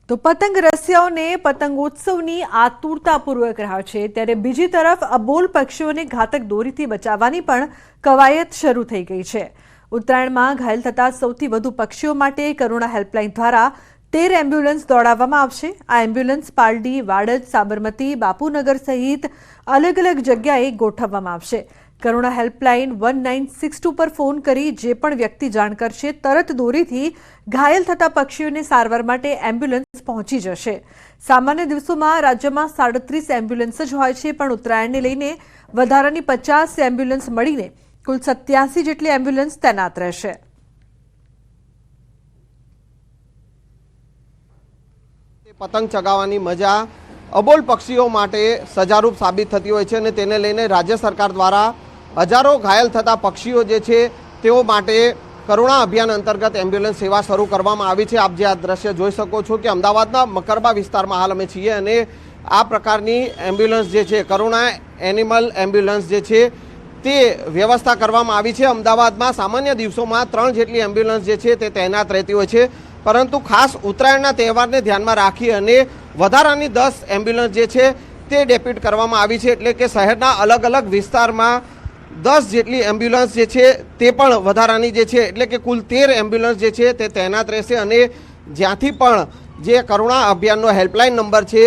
તો પતંગ રસિયાઓને પતંગોત્સવની આતુરતાપૂર્વક રાહ છે, ત્યારે બીજી તરફ અબોલ પક્ષીઓને ઘાતક દોરીથી બચાવવાની પણ કવાયત શરૂ થઈ ગઈ છે। ઉત્તરાયણમાં ઘાયલ થતા સૌથી વધુ પક્ષીઓ માટે કરુણા હેલ્પલાઇન દ્વારા 13 એમ્બ્યુલન્સ દોડાવવામાં આવશે। આ એમ્બ્યુલન્સ પાલડી, વાડજ, સાબરમતી, બાપુનગર સહિત અલગ અલગ જગ્યાએ ગોઠવવામાં આવશે। કરુણા હેલ્પલાઇન 1962 પર ફોન કરી જે પણ વ્યક્તિ જાણ કરશે, તરત દોરીથી ઘાયલ થતા પક્ષીઓને સારવાર માટે એમ્બ્યુલન્સ પહોંચી જશે। સામાન્ય દિવસોમાં રાજ્યમાં 37 એમ્બ્યુલન્સ જ હોય છે, પણ ઉત્તરાયણને લઈને વધારાની 50 એમ્બ્યુલન્સ મળીને કુલ 87 જેટલી એમ્બ્યુલન્સ તૈનાત રહેશે। પતંગ ચગાવવાની મજા અબોલ પક્ષીઓ માટે સજારૂપ સાબિત થતી હોય છે અને તેને લઈને રાજ્ય સરકાર દ્વારા હજારો ઘાયલ થતા પક્ષીઓ જે છે તેઓ માટે કરુણા અભિયાન અંતર્ગત એમ્બ્યુલન્સ સેવા શરૂ કરવામાં આવી છે। આપ જે આ દ્રશ્ય જોઈ શકો છો કે અમદાવાદના મકરબા વિસ્તારમાં હાલ અમે છીએ અને આ પ્રકારની એમ્બ્યુલન્સ જે છે કરુણા એનિમલ એમ્બ્યુલન્સ જે છે તે વ્યવસ્થા કરવામાં આવી છે। અમદાવાદમાં સામાન્ય દિવસોમાં 3 જેટલી એમ્બ્યુલન્સ જે છે તે તૈનાત રહેતી હોય છે, પરંતુ ખાસ ઉત્તરાયણના તહેવારને ધ્યાનમાં રાખી અને વધારાની 10 એમ્બ્યુલન્સ જે છે તે ડેપ્યુટ કરવામાં આવી છે, એટલે કે શહેરના અલગ અલગ વિસ્તારમાં 10 જેટલી એમ્બ્યુલન્સ જે છે તે પણ વધારાની જે છે, એટલે કે કુલ 13 એમ્બ્યુલન્સ જે છે તે તૈનાત રહેશે અને જ્યાંથી પણ જે કરુણા અભિયાનનો હેલ્પલાઇન નંબર છે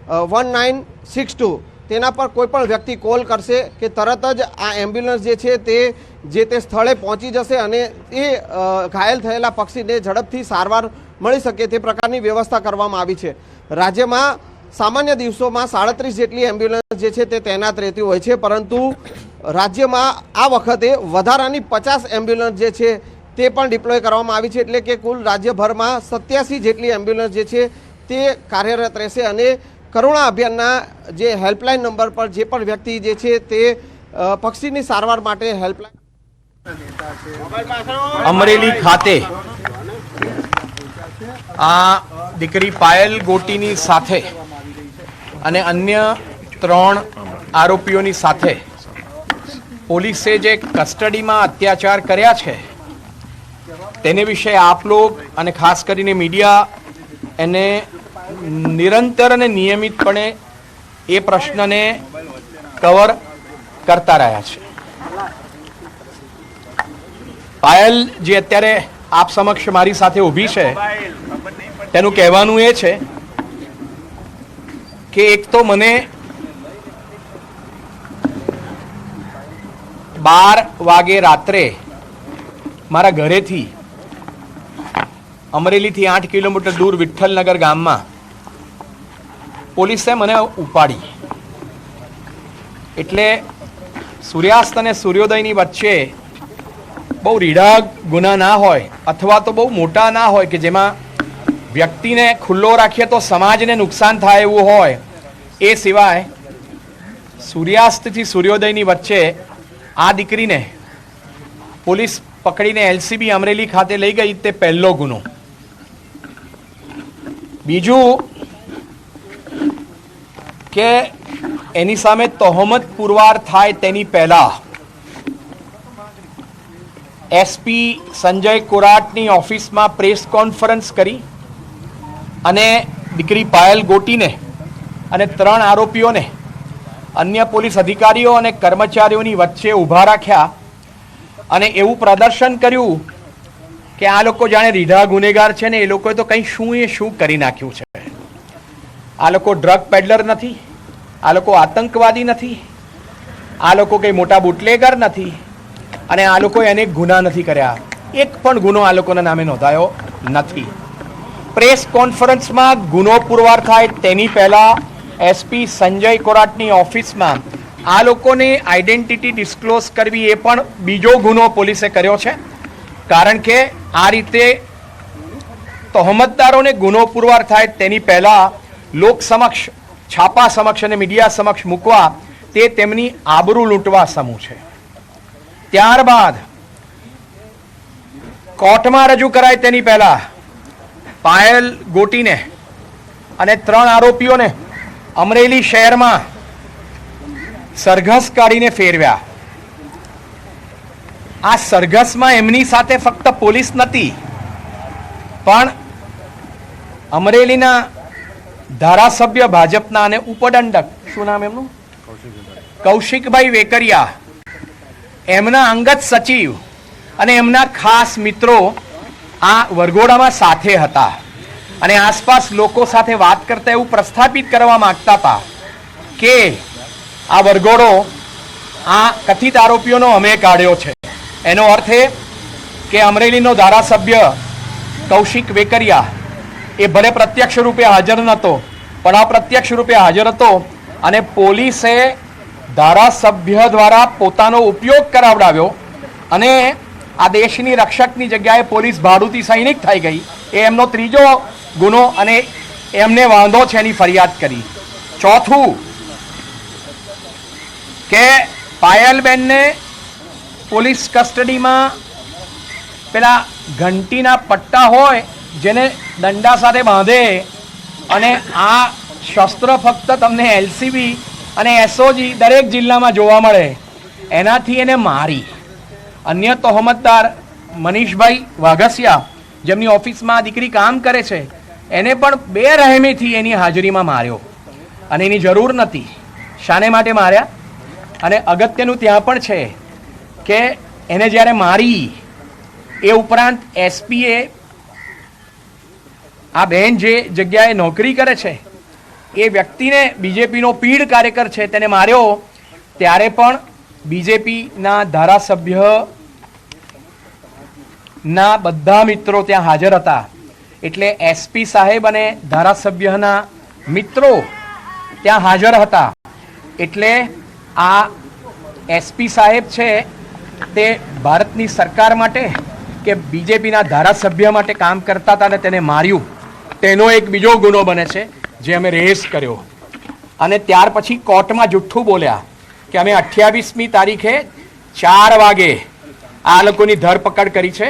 1962 તેના પર કોઈ પણ વ્યક્તિ કોલ કરશે કે તરત જ આ એમ્બ્યુલન્સ જે છે તે જે તે સ્થળે પહોંચી જશે અને એ ઘાયલ થયેલા પક્ષીને ઝડપથી સારવાર મળી શકે તે પ્રકારની વ્યવસ્થા કરવામાં આવી છે। રાજ્યમાં સામાન્ય દિવસોમાં 37 જેટલી એમ્બ્યુલન્સ જે છે તે તૈનાત રહેતી હોય છે, પરંતુ રાજ્યમાં આ વખતે વધારાની 50 એમ્બ્યુલન્સ જે છે તે પણ ડિપ્લોય કરવામાં આવી છે, એટલે કે કુલ રાજ્યભરમાં 87 જેટલી એમ્બ્યુલન્સ જે છે તે કાર્યરત રહેશે અને કરુણા અભિયાનના જે હેલ્પલાઇન નંબર પર જે પણ વ્યક્તિ જે છે તે પક્ષીની સારવાર માટે હેલ્પલાઇન અમરેલી ખાતે આ દીકરી પાયલ ગોટીની સાથે અને અન્ય 3 આરોપીઓની સાથે પોલીસે જે કસ્ટડીમાં અત્યાચાર કર્યા છે તેને વિશે આપ લોગ અને ખાસ કરીને મીડિયા એને નિરંતર અને નિયમિતપણે એ પ્રશ્નને કવર કરતા રહ્યા છે। પાયલ જે અત્યારે આપ સમક્ષ મારી સાથે ઊભી છે તેનું કહેવાનું એ છે કે એક તો મને 12 વાગે રાત્રે મારા ઘરેથી અમરેલીથી 8 કિલોમીટર દૂર વિઠ્ઠલનગર ગામમાં પોલીસે મને ઉપાડી, એટલે સૂર્યાસ્ત અને સૂર્યોદયની વચ્ચે બહુ રીઢા ગુના ના હોય અથવા તો બહુ મોટા ના હોય કે જેમાં વ્યક્તિને ખુલ્લો રાખીએ તો સમાજને નુકસાન થાય એવું હોય, એ સિવાય સૂર્યાસ્તથી સૂર્યોદયની વચ્ચે આ દીકરીને પોલીસ પકડીને એલસીબી અમરેલી ખાતે લઈ ગઈ, તે પહેલો ગુનો। બીજું કે એની સામે તહોમત પુરવાર થાય તેની પહેલા એસપી સંજય કોરાટની ઓફિસમાં પ્રેસ કોન્ફરન્સ કરી અને દીકરી પાયલ ગોટીને અને 3 આરોપીઓને અન્ય પોલીસ અધિકારીઓ અને કર્મચારીઓની વચ્ચે ઊભા રાખ્યા અને એવું પ્રદર્શન કર્યું કે આ લોકો જાણે રીઢા ગુનેગાર છે ને એ લોકોએ તો કંઈ શું કરી નાખ્યું છે। આ લોકો ડ્રગ પેડલર નથી, આ લોકો આતંકવાદી નથી, આ લોકો કંઈ મોટા બુટલેગર નથી અને આ લોકોએ અનેક ગુના નથી કર્યા, એક પણ ગુનો આ લોકોના નામે નોંધાયો નથી। પ્રેસ કોન્ફરન્સમાં ગુનો પુરવાર થાય તેની પહેલા એસપી સંજય કોરાટની ઓફિસમાં આ લોકોની આઈડેન્ટિટી ડિસ્ક્લોઝ કરવી એ પણ બીજો ગુનો પોલીસે કર્યો છે, કારણ કે આ રીતે તહોમતદારોને ગુનો પુરવાર થાય તેની પહેલા લોક સમક્ષ, છાપા સમક્ષ અને મીડિયા સમક્ષ મૂકવા તે તેમની આબરૂ લૂંટવા સમૂહ છે। ત્યારબાદ કોર્ટમાં રજૂ કરાય તેની પહેલા પાયલ ગોટીને અને 3 આરોપીઓને અમરેલી શહેરમાં સરઘસ કાઢીને ફેરવ્યા। આ સરઘસમાં એમની સાથે ફક્ત પોલીસ નથી, પણ અમરેલીના ધારાસભ્ય ભાજપના અને ઉપદંડક શું નામ એમનું કૌશિકભાઈ વેકરિયા, એમના અંગત સચિવ અને એમના ખાસ મિત્રો આ વરઘોડામાં સાથે હતા અને આસપાસ લોકો સાથે વાત કરતા એવું પ્રસ્થાપિત કરવા માંગતા હતા કે આ વરઘોડો આ કથિત આરોપીઓનો અમે કાઢ્યો છે. એનો અર્થ એ કે અમરેલીનો ધારાસભ્ય કૌશિક વેકરિયા એ ભલે પ્રત્યક્ષ રૂપે હાજર નહોતો પણ અપ્રત્યક્ષ રૂપે હાજર હતો અને પોલીસે ધારાસભ્ય દ્વારા પોતાનો ઉપયોગ કરાવડાવ્યો અને આ દેશની રક્ષકની જગ્યાએ પોલીસ ભાડુતી સૈનિક થઈ ગઈ. એ એમનો ત્રીજો ગુનો અને એમને વાંધો છે એની ફરિયાદ કરી. ચોથું કે પાયલબેનને પોલીસ કસ્ટડીમાં પેલા ઘંટીના પટ્ટા હોય જેને દંડા સાથે બાંધે અને આ શસ્ત્ર ફક્ત તમને એલસીબી અને એસઓજી દરેક જિલ્લામાં જોવા મળે, એનાથી એને મારી. અન્ય તહોમતદાર મનીષભાઈ વાઘસિયા જેમની ઓફિસમાં આ દીકરી કામ કરે છે એને પણ બેરહેમીથી એની હાજરીમાં માર્યો અને એની જરૂર નથી. શાને માટે માર્યા? અને અગત્યનું ત્યાં પણ છે કે એને જ્યારે મારી એ ઉપરાંત એસપીએ આ બહેન જે જગ્યાએ નોકરી કરે છે એ વ્યક્તિને બીજેપીનો પીઢ કાર્યકર છે તેને માર્યો ત્યારે પણ બીજેપીના ધારાસભ્યના બધા મિત્રો ત્યાં હાજર હતા. એટલે એસપી સાહેબ અને ધારાસભ્યના મિત્રો ત્યાં હાજર હતા. એટલે આ એસપી સાહેબ છે તે ભારતની સરકાર માટે કે બીજેપીના ધારાસભ્ય માટે કામ કરતા હતા અને તેને માર્યું, તેનો એક બીજો ગુનો બને છે જે અમે રેસ કર્યો. અને ત્યાર પછી કોર્ટમાં જુઠ્ઠું બોલ્યા કે અમે 28મી તારીખે 4 વાગે આ લોકોની ધરપકડ કરી છે.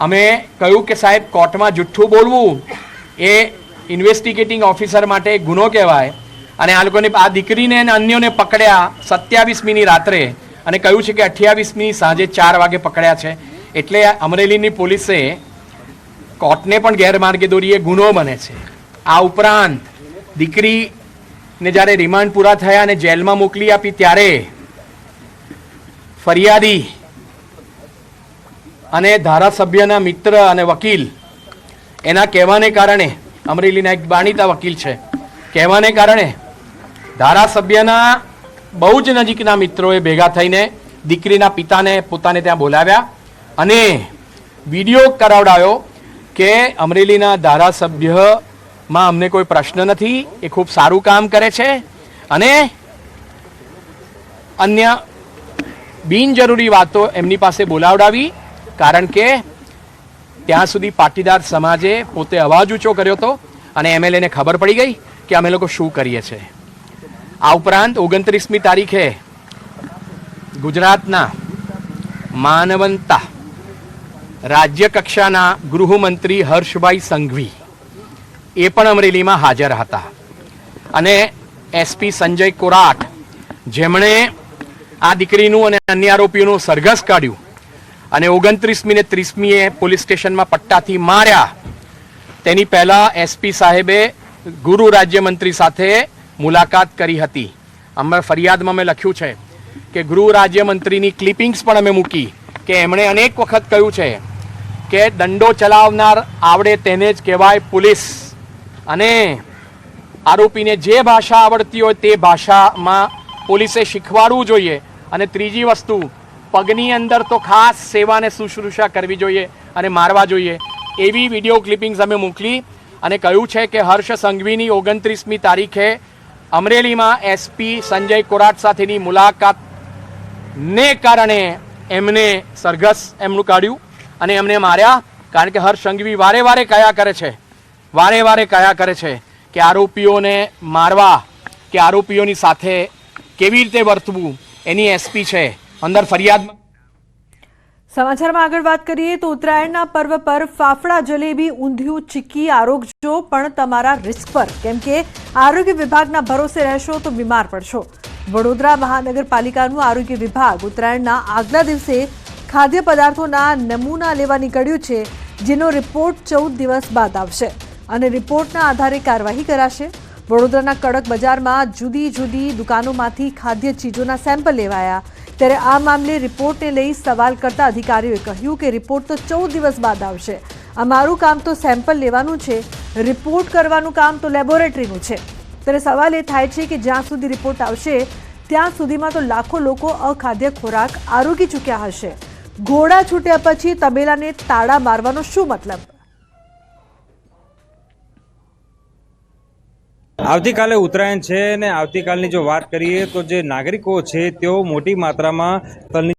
અમે કહ્યું કે સાહેબ કોર્ટમાં જુઠ્ઠું બોલવું એ ઇન્વેસ્ટિગેટિંગ ઓફિસર માટે ગુનો કહેવાય અને આ લોકોને આ દીકરીને અને અન્યોને પકડ્યા 27મીની રાત્રે અને કહ્યું છે કે 28મી સાંજે 4 વાગે પકડ્યા છે. એટલે અમરેલીની પોલીસે કોર્ટને પણ ગેરમાર્ગે દોરી એ ગુનો બને છે. આ ઉપરાંત દીકરીને જ્યારે રિમાન્ડ પૂરા થયા અને જેલમાં મોકલી આપી ત્યારે ફરિયાદી અને ધારાસભ્યના મિત્ર અને વકીલ એના કહેવાને કારણે, અમરેલીના એક જાણીતા વકીલ છે, કહેવાને કારણે ધારાસભ્યના બહુ જ નજીકના મિત્રોએ ભેગા થઈને દીકરીના પિતાને પોતાને ત્યાં બોલાવ્યા અને વિડીયો કરાવડાવ્યો કે અમરેલીના ધારાસભ્યમાં અમને કોઈ પ્રશ્ન નથી, એ ખૂબ સારું કામ કરે છે અને અન્ય બિનજરૂરી વાતો એમની પાસે બોલાવડાવી. કારણ કે ત્યાં સુધી પાટીદાર સમાજે પોતે અવાજ ઊંચો કર્યો હતો અને એમએલએને ખબર પડી ગઈ કે અમે લોકો શું કરીએ છીએ. આ ઉપરાંત 29મી તારીખે ગુજરાતના માનવંતા રાજ્ય કક્ષાના ગૃહમંત્રી હર્ષભાઈ સંઘવી એ પણ અમરેલીમાં હાજર હતા અને એસપી સંજય કોરાટ જેમણે આ દીકરીનું અને અન્ય આરોપીઓનું સરઘસ કાઢ્યું અને 29મી ને 30મીએ પોલીસ સ્ટેશનમાં પટ્ટાથી માર્યા. તેની પહેલા એસપી સાહેબે ગૃહ રાજ્યમંત્રી સાથે મુલાકાત કરી હતી. અમારા ફરિયાદમાં મેં લખ્યું છે કે ગૃહ રાજ્યમંત્રીની ક્લિપિંગ્સ પણ અમે મૂકી કે એમણે અનેક વખત કહ્યું છે કે દંડો ચલાવનાર આવડે તેને જ કહેવાય પોલીસ અને આરોપીને જે ભાષા આવડતી હોય તે ભાષામાં પોલીસે શીખવાડવું જોઈએ. અને ત્રીજી વસ્તુ, પગની અંદર તો ખાસ સેવાને શુશ્રૂષા કરવી જોઈએ અને મારવા જોઈએ. એવી વિડીયો ક્લિપિંગ્સ અમે મોકલી અને કહ્યું છે કે હર્ષ સંઘવીની 29મી તારીખે અમરેલીમાં એસપી સંજય કોરાટ સાથેની મુલાકાતને કારણે એમને સરઘસ એમનું કાઢ્યું અને એમને માર્યા. કારણ કે હર્ષ સંઘવી વારે વારે કયા કરે છે કે આરોપીઓને મારવા કે આરોપીઓની સાથે કેવી રીતે વર્તવું એની એસપી છે અંદર ફરિયાદમાં. સમાચારમાં આગળ વાત કરીએ તો ઉત્તરાયણના પર્વ પર ફાફડા, જલેબી, ઊંધિયું, ચીક્કી આરોગજો પણ તમારા રિસ્ક પર, કેમ કે આરોગ્ય વિભાગના ભરોસે રહેશો તો બીમાર પડશો. વડોદરા મહાનગરપાલિકાનું આરોગ્ય વિભાગ ઉત્તરાયણના આગલા દિવસે ખાદ્ય પદાર્થોના નમૂના લેવા નીકળ્યું છે, જેનો રિપોર્ટ 14 દિવસ બાદ આવશે. અને રિપોર્ટના આધારે કાર્યવાહી કરાશે. વડોદરાના કડક બજારમાં જુદી જુદી દુકાનોમાંથી ખાદ્ય ચીજોના સેમ્પલ લેવાયા. ત્યારે આ મામલે રિપોર્ટને લઈ સવાલ કરતા અધિકારીઓએ કહ્યું કે રિપોર્ટ તો 14 દિવસ બાદ આવશે. અમારું કામ તો સેમ્પલ લેવાનું છે, રિપોર્ટ કરવાનું કામ તો લેબોરેટરીનું છે. ત્યારે સવાલ એ થાય છે કે જ્યાં સુધી રિપોર્ટ આવશે ત્યાં સુધીમાં તો લાખો લોકો અખાદ્ય ખોરાક આરોગી ચૂક્યા હશે. ઘોડા છૂટ્યા પછી તબેલાને તાળા મારવાનો શું મતલબ? આવતીકાલે ઉત્તરાયણ છે અને આવતીકાલની જો વાત કરીએ તો જે નાગરિકો છે તેઓ મોટી માત્રામાં તલની